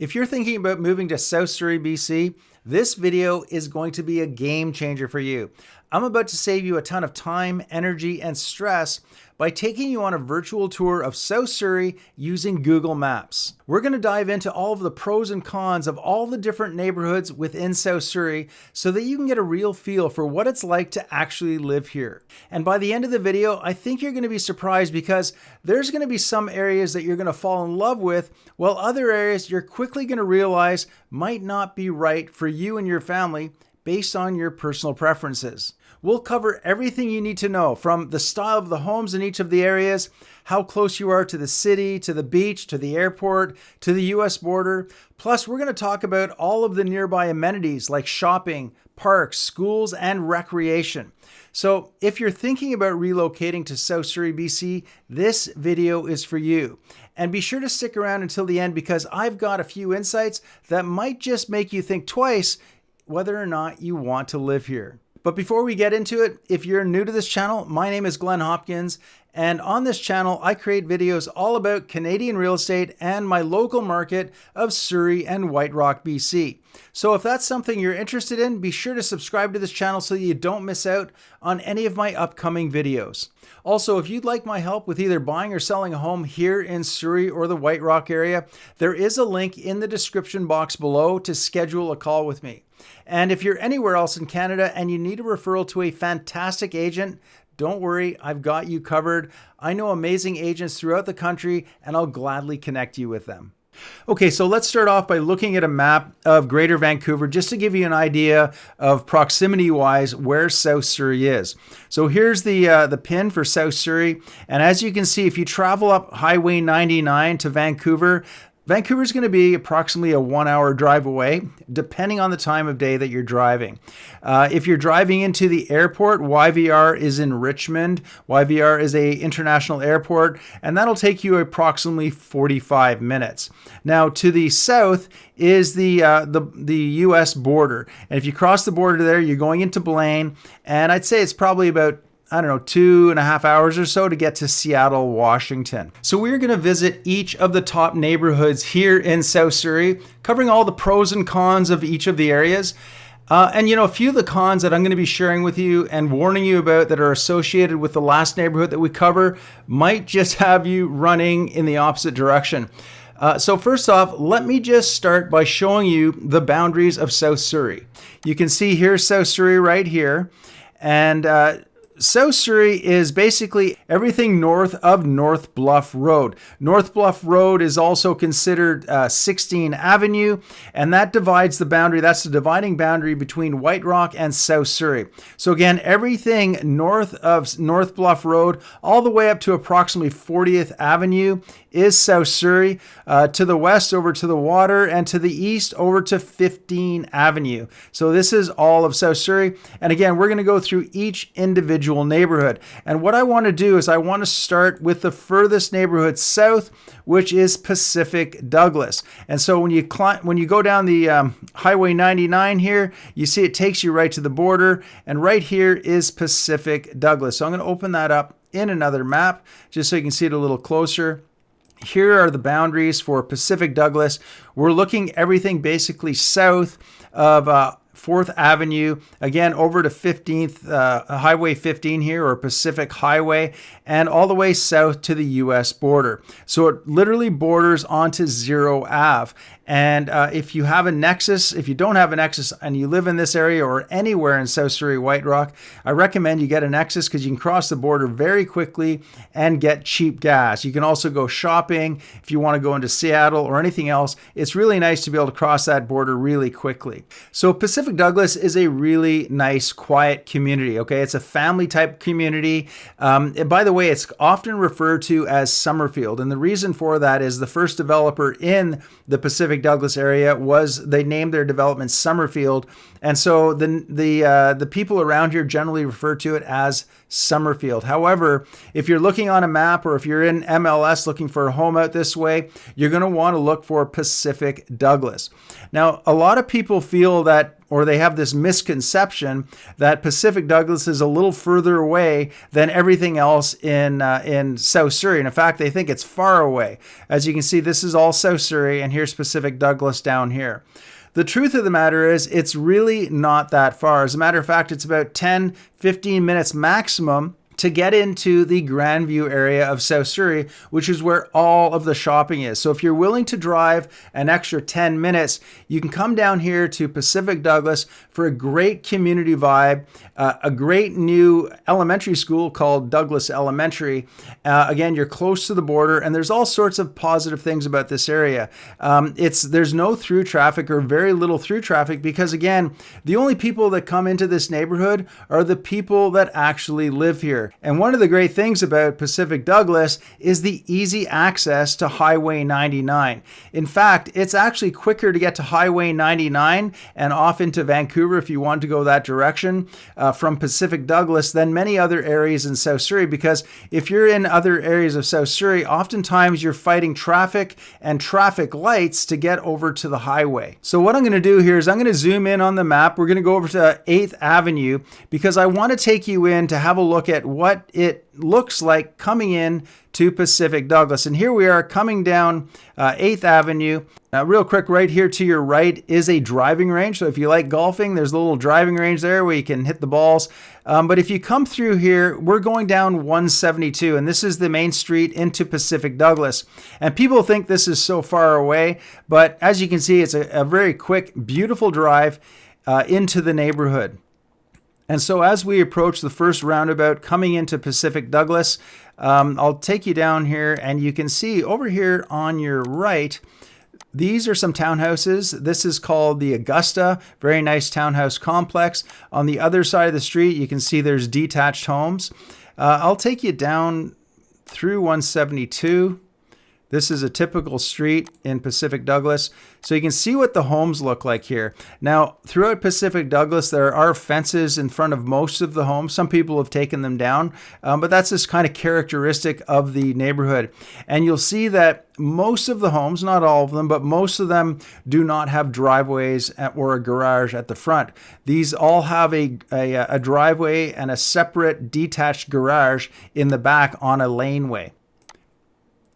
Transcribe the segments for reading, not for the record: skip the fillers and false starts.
If you're thinking about moving to South Surrey, BC, this video is going to be a game changer for you. I'm about to save you a ton of time, energy, and stress by taking you on a virtual tour of South Surrey using Google Maps. We're going to dive into all of the pros and cons of all the different neighborhoods within South Surrey so that you can get a real feel for what it's like to actually live here. And by the end of the video, I think you're going to be surprised because there's going to be some areas that you're going to fall in love with, while other areas you're quickly going to realize might not be right for you and your family based on your personal preferences. We'll cover everything you need to know, from the style of the homes in each of the areas, how close you are to the city, to the beach, to the airport, to the US border. Plus, we're going to talk about all of the nearby amenities like shopping, parks, schools, and recreation. So if you're thinking about relocating to South Surrey, BC, this video is for you. And be sure to stick around until the end because I've got a few insights that might just make you think twice whether or not you want to live here. But before we get into it, if you're new to this channel, my name is Glen Hopkins, and on this channel, I create videos all about Canadian real estate and my local market of Surrey and White Rock, BC. So if that's something you're interested in, be sure to subscribe to this channel so you don't miss out on any of my upcoming videos. Also, if you'd like my help with either buying or selling a home here in Surrey or the White Rock area, there is a link in the description box below to schedule a call with me. And if you're anywhere else in Canada and you need a referral to a fantastic agent, don't worry, I've got you covered. I know amazing agents throughout the country and I'll gladly connect you with them. Okay, so let's start off by looking at a map of Greater Vancouver just to give you an idea of proximity-wise where South Surrey is. So here's the pin for South Surrey, and as you can see, if you travel up Highway 99 to Vancouver, Vancouver's going to be approximately a 1-hour drive away, depending on the time of day that you're driving. If you're driving into the airport, YVR is in Richmond. YVR is an international airport, and that'll take you approximately 45 minutes. Now, to the south is the U.S. border, and if you cross the border there, you're going into Blaine, and I'd say it's probably about 2.5 hours or so to get to Seattle, Washington. So we're going to visit each of the top neighborhoods here in South Surrey, covering all the pros and cons of each of the areas. And a few of the cons that I'm going to be sharing with you and warning you about that are associated with the last neighborhood that we cover might just have you running in the opposite direction. So first off, let me just start by showing you the boundaries of South Surrey. You can see here South Surrey right here, and South Surrey is basically everything north of North Bluff Road. North Bluff Road is also considered 16 Avenue, and that divides the boundary. That's the dividing boundary between White Rock and South Surrey. So again, everything north of North Bluff Road all the way up to approximately 40th Avenue is South Surrey. To the west over to the water, and to the east over to 15 Avenue. So this is all of South Surrey. And again, we're going to go through each individual neighborhood. And what I want to do is I want to start with the furthest neighborhood south, which is Pacific Douglas. And so when you go down the Highway 99 here, you see it takes you right to the border, and right here is Pacific Douglas. So I'm going to open that up in another map just so you can see it a little closer. Here are the boundaries for Pacific Douglas. We're looking everything basically south of 4th Avenue, again over to 15th, Highway 15 here, or Pacific Highway, and all the way south to the US border. So it literally borders onto 0 Ave. And if you have a nexus, if you don't have a nexus and you live in this area or anywhere in South Surrey, White Rock, I recommend you get a nexus because you can cross the border very quickly and get cheap gas. You can also go shopping if you want to go into Seattle or anything else. It's really nice to be able to cross that border really quickly. So Pacific Douglas is a really nice, quiet community. Okay, it's a family type community. And by the way, it's often referred to as Summerfield, and the reason for that is the first developer in the Pacific Douglas area they named their development Summerfield, and so the people around here generally refer to it as Summerfield. However, if you're looking on a map or if you're in MLS looking for a home out this way, you're going to want to look for Pacific Douglas. Now, a lot of people feel that or they have this misconception that Pacific Douglas is a little further away than everything else in South Surrey. And in fact, they think it's far away. As you can see, this is all South Surrey, and here's Pacific Douglas down here. The truth of the matter is it's really not that far. As a matter of fact, it's about 10-15 minutes maximum to get into the Grandview area of South Surrey, which is where all of the shopping is. So if you're willing to drive an extra 10 minutes, you can come down here to Pacific Douglas for a great community vibe, a great new elementary school called Douglas Elementary. Again, you're close to the border, and there's all sorts of positive things about this area. There's no through traffic or very little through traffic because, again, the only people that come into this neighborhood are the people that actually live here. And one of the great things about Pacific Douglas is the easy access to Highway 99. In fact, it's actually quicker to get to Highway 99 and off into Vancouver if you want to go that direction from Pacific Douglas than many other areas in South Surrey, because if you're in other areas of South Surrey, oftentimes you're fighting traffic and traffic lights to get over to the highway. So what I'm going to do here is I'm going to zoom in on the map. We're going to go over to 8th Avenue because I want to take you in to have a look at what it looks like coming in to Pacific Douglas. And here we are coming down 8th Avenue. Now, real quick, right here to your right is a driving range. So if you like golfing, there's a little driving range there where you can hit the balls. But if you come through here, we're going down 172, and this is the main street into Pacific Douglas. And people think this is so far away, but as you can see, it's a very quick, beautiful drive into the neighborhood. And so as we approach the first roundabout coming into Pacific Douglas, I'll take you down here, and you can see over here on your right, these are some townhouses. This is called the Augusta, very nice townhouse complex. On the other side of the street, you can see there's detached homes. I'll take you down through 172. This is a typical street in Pacific Douglas. So you can see what the homes look like here. Now, throughout Pacific Douglas, there are fences in front of most of the homes. Some people have taken them down, but that's just kind of characteristic of the neighborhood. And you'll see that most of the homes, not all of them, but most of them do not have driveways or a garage at the front. These all have a driveway and a separate detached garage in the back on a laneway.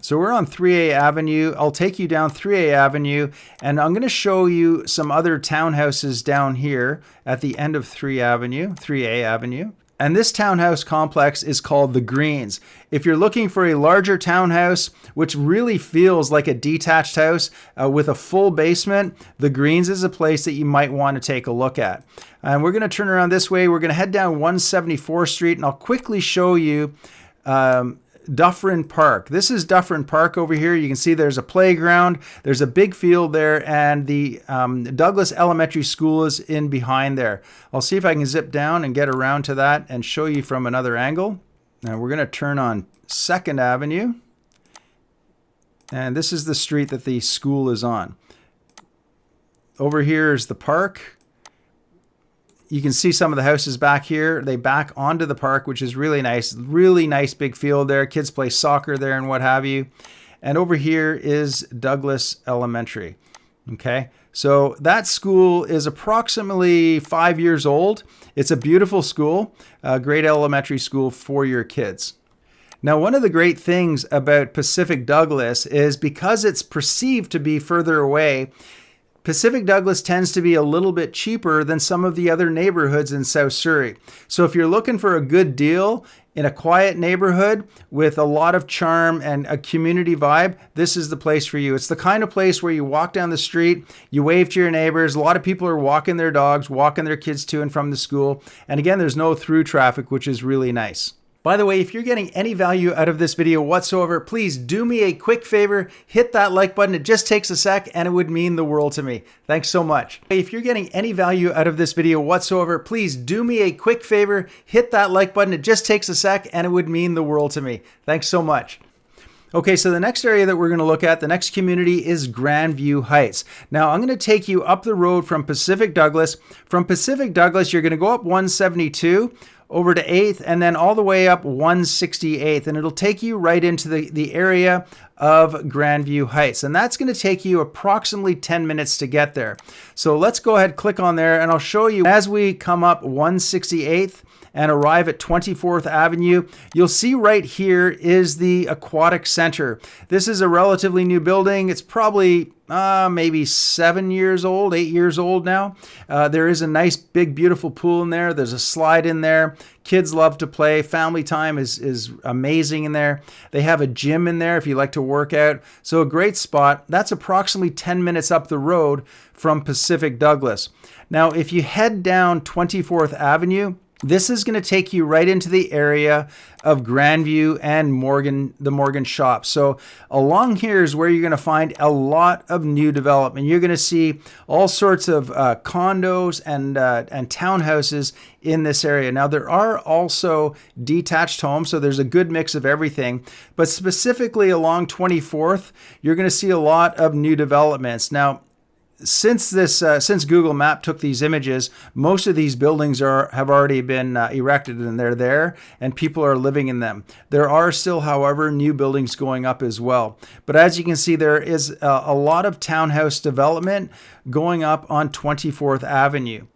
So we're on 3A Avenue. I'll take you down 3A Avenue, and I'm going to show you some other townhouses down here at the end of 3A Avenue. And this townhouse complex is called The Greens. If you're looking for a larger townhouse, which really feels like a detached house with a full basement, The Greens is a place that you might want to take a look at. And we're going to turn around this way. We're going to head down 174th Street, and I'll quickly show you Dufferin Park. This is Dufferin Park over here. You can see there's a playground, there's a big field there, and the Douglas Elementary School is in behind there. I'll see if I can zip down and get around to that and show you from another angle. Now we're going to turn on 2nd Avenue, and this is the street that the school is on. Over here is the park. You can see some of the houses back here. They back onto the park, which is really nice. Really nice big field there. Kids play soccer there and what have you. And over here is Douglas Elementary. Okay, so that school is approximately 5 years old. It's a beautiful school, a great elementary school for your kids. Now, one of the great things about Pacific Douglas is because it's perceived to be further away, Pacific Douglas tends to be a little bit cheaper than some of the other neighborhoods in South Surrey. So if you're looking for a good deal in a quiet neighborhood with a lot of charm and a community vibe, this is the place for you. It's the kind of place where you walk down the street, you wave to your neighbors. A lot of people are walking their dogs, walking their kids to and from the school. And again, there's no through traffic, which is really nice. By the way, if you're getting any value out of this video whatsoever, please do me a quick favor, hit that like button. It just takes a sec and it would mean the world to me. Thanks so much. If you're getting any value out of this video whatsoever, please do me a quick favor, hit that like button. It just takes a sec and it would mean the world to me. Thanks so much. Okay, so the next area that we're going to look at, the next community is Grandview Heights. Now, I'm going to take you up the road from Pacific Douglas. From Pacific Douglas, you're going to go up 172, over to 8th, and then all the way up 168th, and it'll take you right into the area of Grandview Heights, and that's going to take you approximately 10 minutes to get there. So let's go ahead, click on there, and I'll show you as we come up 168th and arrive at 24th Avenue, you'll see right here is the Aquatic Center. This is a relatively new building. It's probably maybe 7 years old, 8 years old now. There is a nice, big, beautiful pool in there. There's a slide in there. Kids love to play. Family time is amazing in there. They have a gym in there if you like to work out. So a great spot. That's approximately 10 minutes up the road from Pacific Douglas. Now, if you head down 24th Avenue, this is going to take you right into the area of Grandview and the Morgan Shops. So along here is where you're going to find a lot of new development. You're going to see all sorts of condos and townhouses in this area. Now, there are also detached homes, so there's a good mix of everything. But specifically along 24th, you're going to see a lot of new developments. Now, since Google Map took these images, most of these buildings have already been erected, and they're there, and people are living in them. There are still, however, new buildings going up as well. But as you can see, there is a lot of townhouse development going up on 24th Avenue.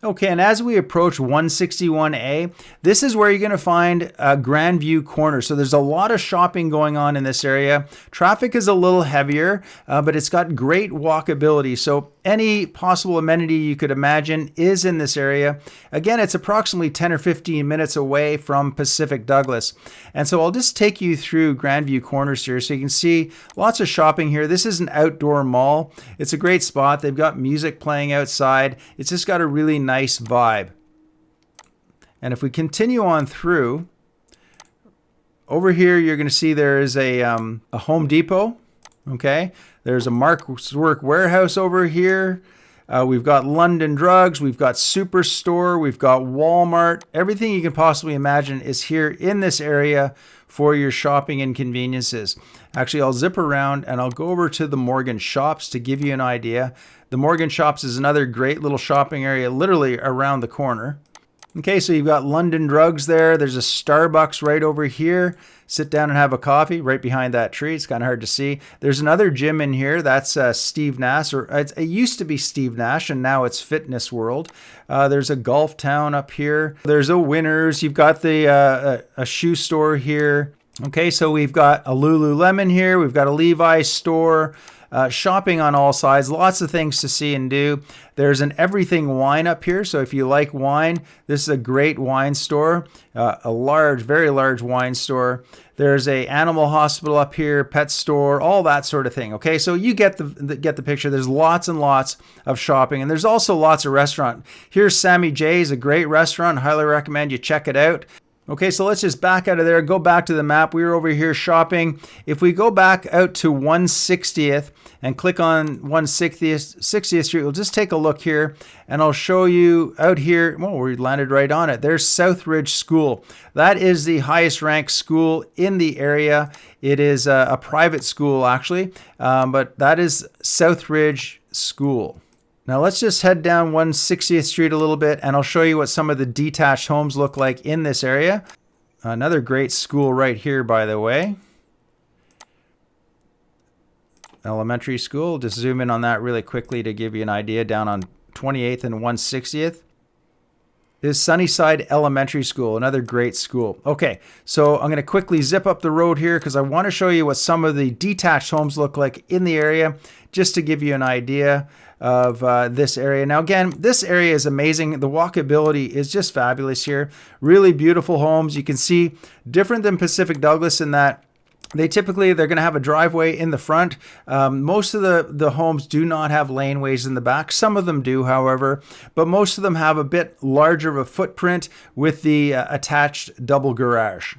Okay, and as we approach 161A, this is where you're going to find Grandview Corner. So there's a lot of shopping going on in this area. Traffic is a little heavier, but it's got great walkability. So any possible amenity you could imagine is in this area. Again, it's approximately 10 or 15 minutes away from Pacific Douglas. And so I'll just take you through Grandview Corners here so you can see lots of shopping here. This is an outdoor mall. It's a great spot. They've got music playing outside. It's just got a really nice vibe. And if we continue on through, over here you're going to see there is a Home Depot. Okay, there's a Mark's Work Warehouse over here. We've got London Drugs, we've got Superstore, we've got Walmart. Everything you can possibly imagine is here in this area for your shopping and conveniences. Actually, I'll zip around and I'll go over to the Morgan Shops to give you an idea. The Morgan Shops is another great little shopping area literally around the corner. Okay, so you've got London Drugs there. There's a Starbucks right over here. Sit down and have a coffee right behind that tree. It's kind of hard to see. There's another gym in here. That's Steve Nash, or it used to be Steve Nash, and now it's Fitness World. There's a Golf Town up here. There's a Winners. You've got the a shoe store here. Okay, so we've got a Lululemon here. We've got a Levi's store. Shopping on all sides, lots of things to see and do. There's an Everything Wine up here, so if you like wine, this is a great wine store, a large, very large wine store. There's a animal hospital up here, pet store, all that sort of thing. Okay, so you get the picture. There's lots and lots of shopping, and there's also lots of restaurant. Here's Sammy J's, a great restaurant. Highly recommend you check it out. Okay, so let's just back out of there, go back to the map. We were over here shopping. If we go back out to 160th and click on 160th Street, we'll just take a look here and I'll show you out here. Well, we landed right on it. There's Southridge School. That is the highest ranked school in the area. It is a private school actually, but that is Southridge School. Now let's just head down 160th Street a little bit and I'll show you what some of the detached homes look like in this area. Another great school right here, by the way. Elementary school. Just zoom in on that really quickly to give you an idea. Down on 28th and 160th is Sunnyside Elementary School, another great school. Okay, so I'm going to quickly zip up the road here because I want to show you what some of the detached homes look like in the area, just to give you an idea of this area. Now again, this area is amazing. The walkability is just fabulous here. Really beautiful homes. You can see different than Pacific Douglas in that they're going to have a driveway in the front. Most of the homes do not have laneways in the back. Some of them do, however, but most of them have a bit larger of a footprint with the attached double garage.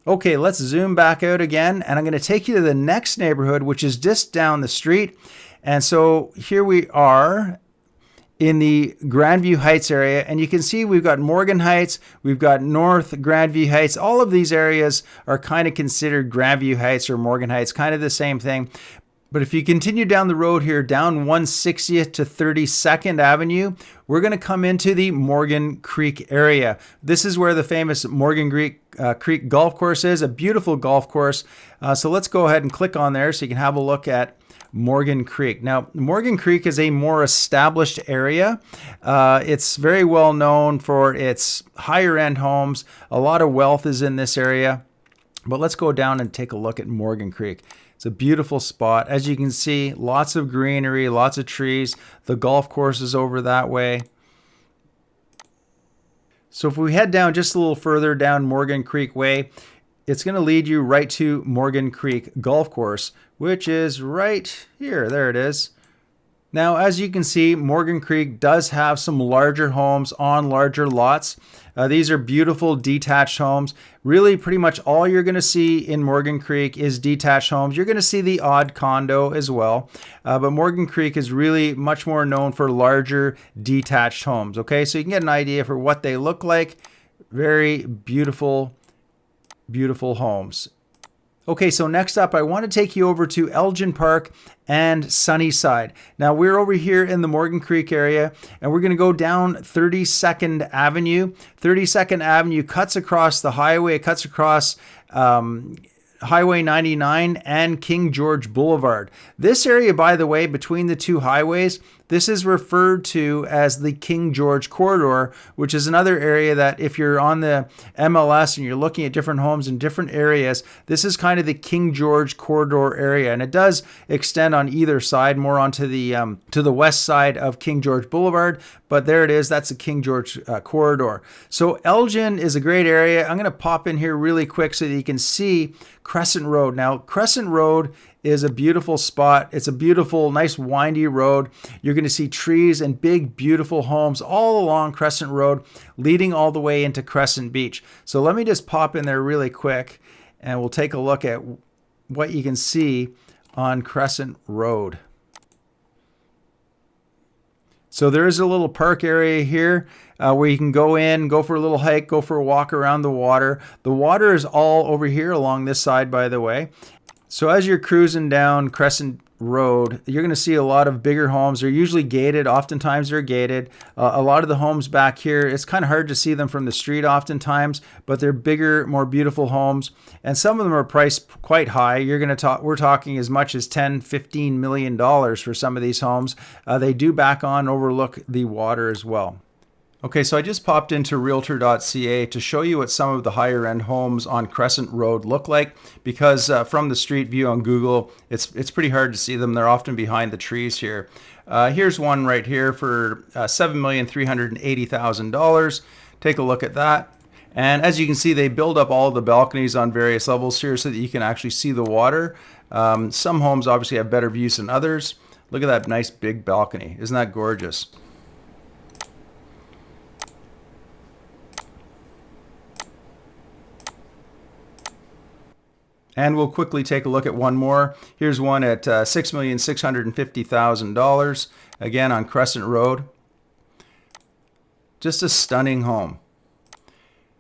Okay, let's zoom back out again, and I'm going to take you to the next neighborhood, which is just down the street. And so here we are in the Grandview Heights area, and you can see we've got Morgan Heights, we've got North Grandview Heights. All of these areas are kind of considered Grandview Heights or Morgan Heights, kind of the same thing. But if you continue down the road here, down 160th to 32nd Avenue, we're going to come into the Morgan Creek area. This is where the famous Morgan Creek golf course is, a beautiful golf course. So let's go ahead and click on there so you can have a look at Morgan Creek. Now, Morgan Creek is a more established area. It's very well known for its higher end homes. A lot of wealth is in this area. But let's go down and take a look at Morgan Creek. It's a beautiful spot. As you can see, lots of greenery, lots of trees. The golf course is over that way. So if we head down just a little further down Morgan Creek Way, it's going to lead you right to Morgan Creek Golf Course, which is right here. There it is. Now, as you can see, Morgan Creek does have some larger homes on larger lots. These are beautiful detached homes. Really, pretty much all you're going to see in Morgan Creek is detached homes. You're going to see the odd condo as well. But Morgan Creek is really much more known for larger detached homes. Okay, so you can get an idea for what they look like. Very beautiful, beautiful homes. Okay, so next up, I want to take you over to Elgin Park and Sunnyside. Now, we're over here in the Morgan Creek area, and we're going to go down 32nd Avenue. 32nd Avenue cuts across the highway. It cuts across Highway 99 and King George Boulevard. This area, by the way, between the two highways, this is referred to as the King George Corridor, which is another area that if you're on the MLS and you're looking at different homes in different areas, this is kind of the King George Corridor area. And it does extend on either side, more onto the to the west side of King George Boulevard. But there it is. That's the King George Corridor. So Elgin is a great area. I'm going to pop in here really quick so that you can see Crescent Road. Now, Crescent Road is a beautiful spot. It's a beautiful, nice, windy road. You're going to see trees and big, beautiful homes all along Crescent Road, leading all the way into Crescent Beach. So let me just pop in there really quick, and we'll take a look at what you can see on Crescent Road. So there is a little park area here where you can go in, go for a little hike, go for a walk around the water. The water is all over here along this side, by the way. So as you're cruising down Crescent Road, you're going to see a lot of bigger homes. They're usually gated. Oftentimes they're gated. A lot of the homes back here, it's kind of hard to see them from the street oftentimes, but they're bigger, more beautiful homes. And some of them are priced quite high. We're talking as much as $10-15 million for some of these homes. They do back on, overlook the water as well. Okay, so I just popped into 𝗏𝗘𝗪.ca to show you what some of the higher end homes on Crescent Road look like, because from the street view on Google, it's pretty hard to see them. They're often behind the trees here. Here's one right here for $7,380,000. Take a look at that. And as you can see, they build up all the balconies on various levels here so that you can actually see the water. Some homes obviously have better views than others. Look at that nice big balcony. Isn't that gorgeous? And we'll quickly take a look at one more. Here's one at $6,650,000, again on Crescent Road. Just a stunning home.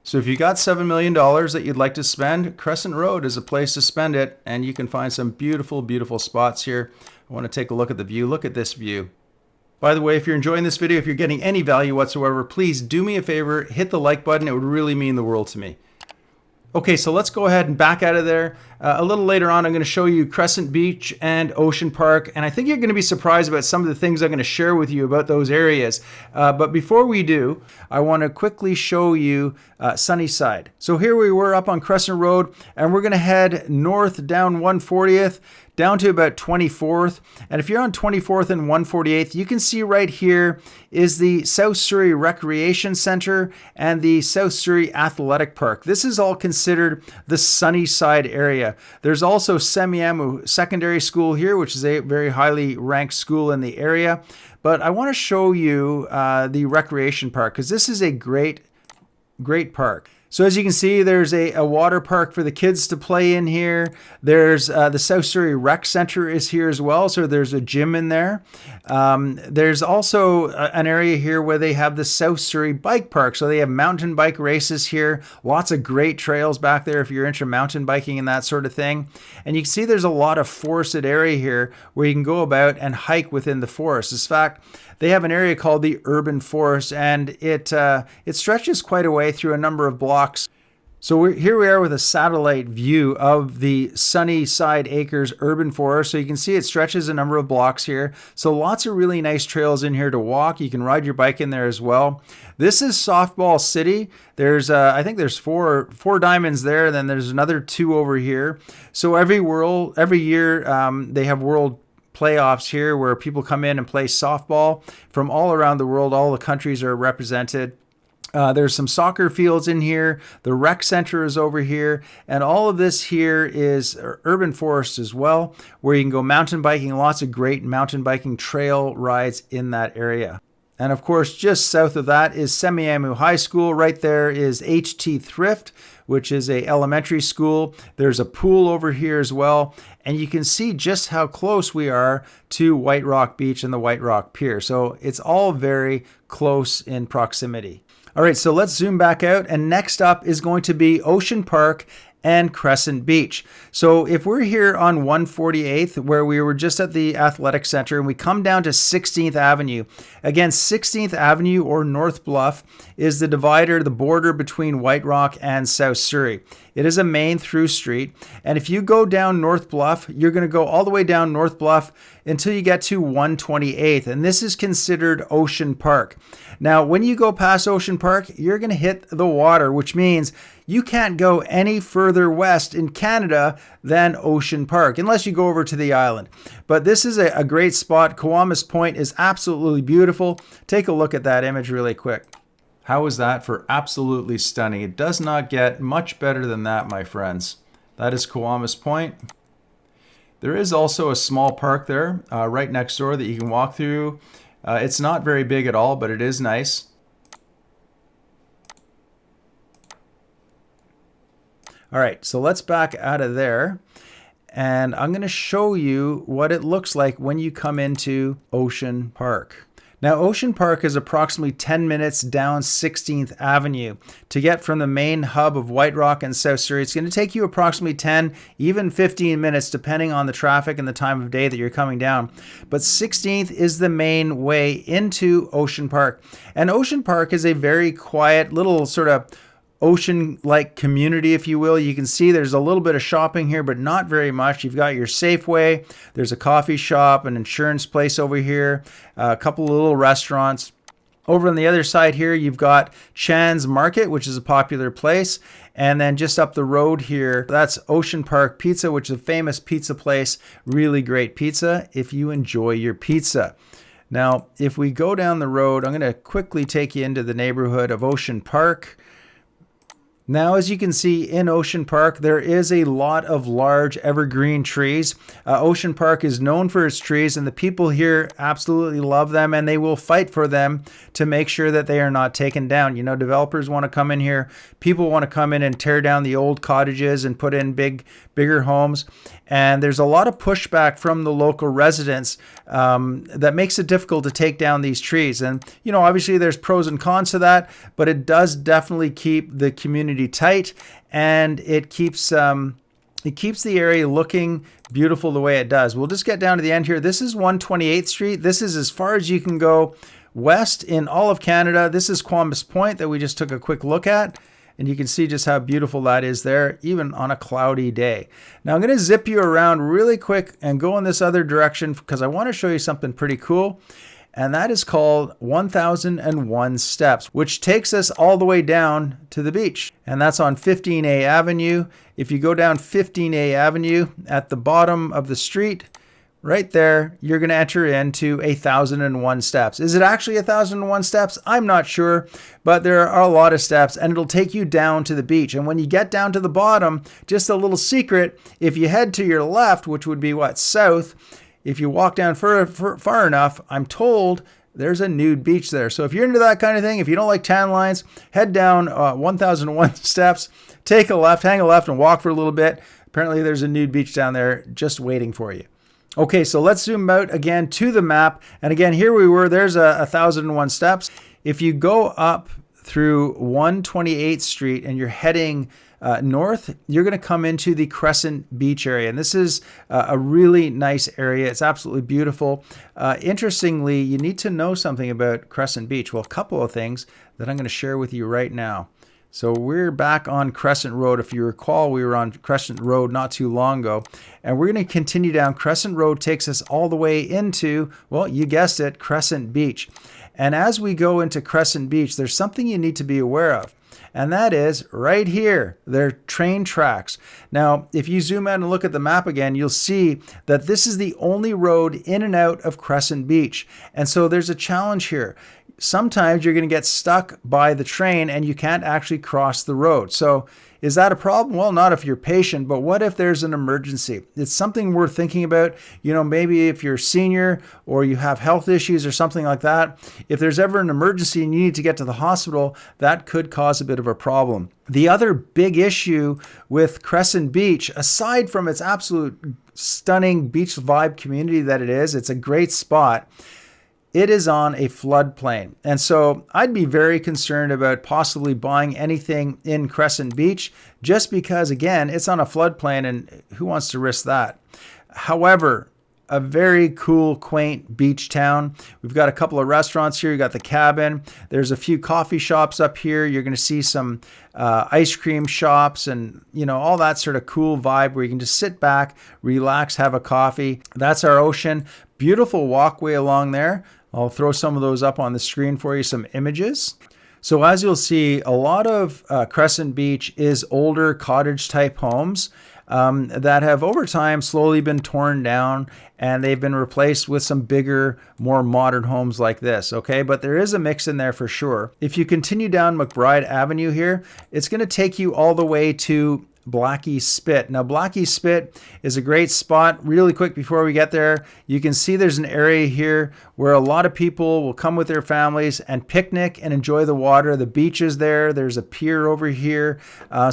So if you got $7 million that you'd like to spend, Crescent Road is a place to spend it, and you can find some beautiful, beautiful spots here. I want to take a look at the view. Look at this view. By the way, if you're enjoying this video, if you're getting any value whatsoever, please do me a favor, hit the like button. It would really mean the world to me. Okay, so let's go ahead and back out of there. A little later on, I'm going to show you Crescent Beach and Ocean Park, and I think you're going to be surprised about some of the things I'm going to share with you about those areas. But before we do, I want to quickly show you Sunnyside. So here we were up on Crescent Road, and we're going to head north down 140th, down to about 24th. And if you're on 24th and 148th, you can see right here is the South Surrey Recreation Center and the South Surrey Athletic Park. This is all considered the Sunnyside area. There's also Semiahmoo Secondary School here, which is a very highly ranked school in the area. But I want to show you the Recreation Park, because this is a great park. So as you can see, there's a water park for the kids to play in here. There's the South Surrey Rec Center is here as well. So there's a gym in there. There's also an area here where they have the South Surrey Bike Park. So they have mountain bike races here. Lots of great trails back there if you're into mountain biking and that sort of thing. And you can see there's a lot of forested area here where you can go about and hike within the forest. In fact, they have an area called the Urban Forest, and it stretches quite a way through a number of blocks. So here we are with a satellite view of the Sunnyside Acres Urban Forest. So you can see it stretches a number of blocks here. So lots of really nice trails in here to walk. You can ride your bike in there as well. This is Softball City. There's I think there's four diamonds there. Then there's another 2 over here. So every year they have world playoffs here where people come in and play softball from all around the world. All the countries are represented. There's some soccer fields in here. The rec center is over here. And all of this here is urban forest as well, where you can go mountain biking. Lots of great mountain biking trail rides in that area. And of course, just south of that is Semiahmoo High School. Right there is HT Thrift, which is a elementary school. There's a pool over here as well. And you can see just how close we are to White Rock Beach and the White Rock Pier. So it's all very close in proximity. All right, so let's zoom back out. And next up is going to be Ocean Park and Crescent Beach. So if we're here on 148th, where we were just at the athletic center, and we come down to 16th Avenue, again, 16th Avenue or North Bluff is the divider, the border between White Rock and South Surrey. It is a main through street. And if you go down North Bluff, you're going to go all the way down North Bluff until you get to 128th. And this is considered Ocean Park. Now, when you go past Ocean Park, you're going to hit the water, which means you can't go any further west in Canada than Ocean Park, unless you go over to the island. But this is a great spot. 𝗗𝗢𝗪𝗡𝗪 Point is absolutely beautiful. Take a look at that image really quick. How is that for absolutely stunning? It does not get much better than that, my friends. That is 𝗗𝗢𝗪𝗡𝗪 Point. There is also a small park there right next door that you can walk through. It's not very big at all, but it is nice. All right, so let's back out of there. And I'm going to show you what it looks like when you come into Ocean Park. Now, Ocean Park is approximately 10 minutes down 16th Avenue. To get from the main hub of White Rock and South Surrey, it's going to take you approximately 10, even 15 minutes, depending on the traffic and the time of day that you're coming down. But 16th is the main way into Ocean Park. And Ocean Park is a very quiet little sort of ocean-like community, if you will. You can see there's a little bit of shopping here, but not very much. You've got your Safeway, there's a coffee shop, an insurance place over here, a couple of little restaurants. Over on the other side here, you've got Chan's Market, which is a popular place. And then just up the road here, that's Ocean Park Pizza, which is a famous pizza place. Really great pizza if you enjoy your pizza. Now, if we go down the road, I'm going to quickly take you into the neighborhood of Ocean Park. Now, as you can see in Ocean Park, there is a lot of large evergreen trees. Ocean Park is known for its trees, and the people here absolutely love them, and they will fight for them to make sure that they are not taken down. You know, developers want to come in here. People want to come in and tear down the old cottages and put in bigger homes. And there's a lot of pushback from the local residents that makes it difficult to take down these trees. And, you know, obviously there's pros and cons to that, but it does definitely keep the community tight, and it keeps the area looking beautiful the way it does. We'll just get down to the end here. This is 128th Street. This is as far as you can go west in all of Canada. This is 𝗗𝗢𝗪𝗡𝗪 Point that we just took a quick look at. And you can see just how beautiful that is there, even on a cloudy day. Now I'm going to zip you around really quick and go in this other direction because I want to show you something pretty cool. And that is called 1001 Steps, which takes us all the way down to the beach. And that's on 15A Avenue. If you go down 15A Avenue at the bottom of the street, right there, you're going to enter into 1001 steps. Is it actually 1001 steps? I'm not sure, but there are a lot of steps, and it'll take you down to the beach. And when you get down to the bottom, just a little secret, if you head to your left, which would be what, south, if you walk down far enough, I'm told there's a nude beach there. So if you're into that kind of thing, if you don't like tan lines, head down 1001 steps, take a left, hang a left, and walk for a little bit. Apparently there's a nude beach down there just waiting for you. Okay, so let's zoom out again to the map. And again, here we were, there's 1001 steps. If you go up through 128th Street and you're heading north, you're going to come into the Crescent Beach area. And this is a really nice area. It's absolutely beautiful. Interestingly, you need to know something about Crescent Beach. Well, a couple of things that I'm going to share with you right now. So we're back on Crescent Road. If you recall, we were on Crescent Road not too long ago. And we're going to continue down. Crescent Road takes us all the way into, well, you guessed it, Crescent Beach. And as we go into Crescent Beach, there's something you need to be aware of. And that is right here, they're train tracks. Now, if you zoom out and look at the map again, you'll see that this is the only road in and out of Crescent Beach. And so there's a challenge here. Sometimes you're going to get stuck by the train and you can't actually cross the road. So is that a problem? Well, not if you're patient, but what if there's an emergency? It's something worth thinking about. You know, maybe if you're a senior or you have health issues or something like that, if there's ever an emergency and you need to get to the hospital, that could cause a bit of a problem. The other big issue with Crescent Beach, aside from its absolute stunning beach vibe community that it is, it's a great spot. It is on a floodplain. And so I'd be very concerned about possibly buying anything in Crescent Beach just because, again, it's on a floodplain and who wants to risk that? However, a very cool, quaint beach town. We've got a couple of restaurants here. You got the Cabin. There's a few coffee shops up here. You're going to see some ice cream shops and, you know, all that sort of cool vibe where you can just sit back, relax, have a coffee. That's our ocean. Beautiful walkway along there. I'll throw some of those up on the screen for you, some images. So as you'll see, a lot of Crescent Beach is older cottage type homes that have over time slowly been torn down and they've been replaced with some bigger, more modern homes like this, okay? But there is a mix in there for sure. If you continue down McBride Avenue here, it's going to take you all the way to Blackie Spit. Now, Blackie Spit is a great spot. Really quick before we get there, you can see there's an area here where a lot of people will come with their families and picnic and enjoy the water. The beach is there. There's a pier over here.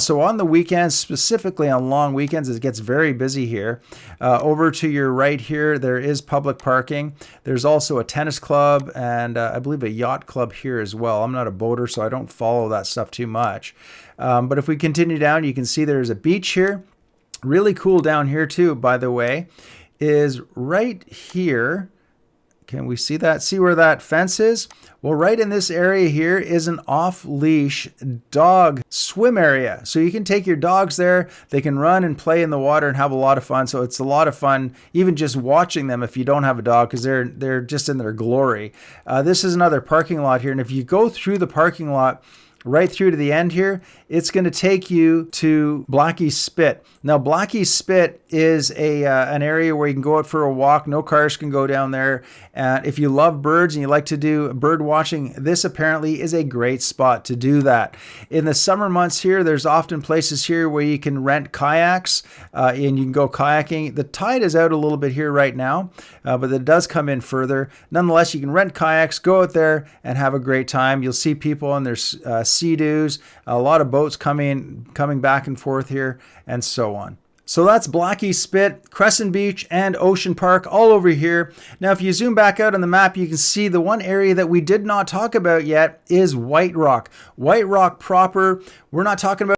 So on the weekends, specifically on long weekends, it gets very busy here. Over to your right here, there is public parking. There's also a tennis club and I believe a yacht club here as well. I'm not a boater, so I don't follow that stuff too much. But if we continue down, you can see there's a beach here. Really cool down here too, by the way, is right here. Can we see that? See where that fence is? Well, right in this area here is an off-leash dog swim area. So you can take your dogs there. They can run and play in the water and have a lot of fun. So it's a lot of fun, even just watching them if you don't have a dog, because they're just in their glory. This is another parking lot here. And if you go through the parking lot, right through to the end here, it's going to take you to Blackie Spit. Now, Blackie Spit is an area where you can go out for a walk. No cars can go down there. And if you love birds and you like to do bird watching, this apparently is a great spot to do that. In the summer months here, there's often places here where you can rent kayaks and you can go kayaking. The tide is out a little bit here right now, but it does come in further. Nonetheless, you can rent kayaks, go out there and have a great time. You'll see people on their Sea-Doos, a lot of boats coming back and forth here, and so on. So that's Blackie Spit, Crescent Beach, and Ocean Park all over here. Now, if you zoom back out on the map, you can see the one area that we did not talk about yet is White Rock. White Rock proper, we're not talking about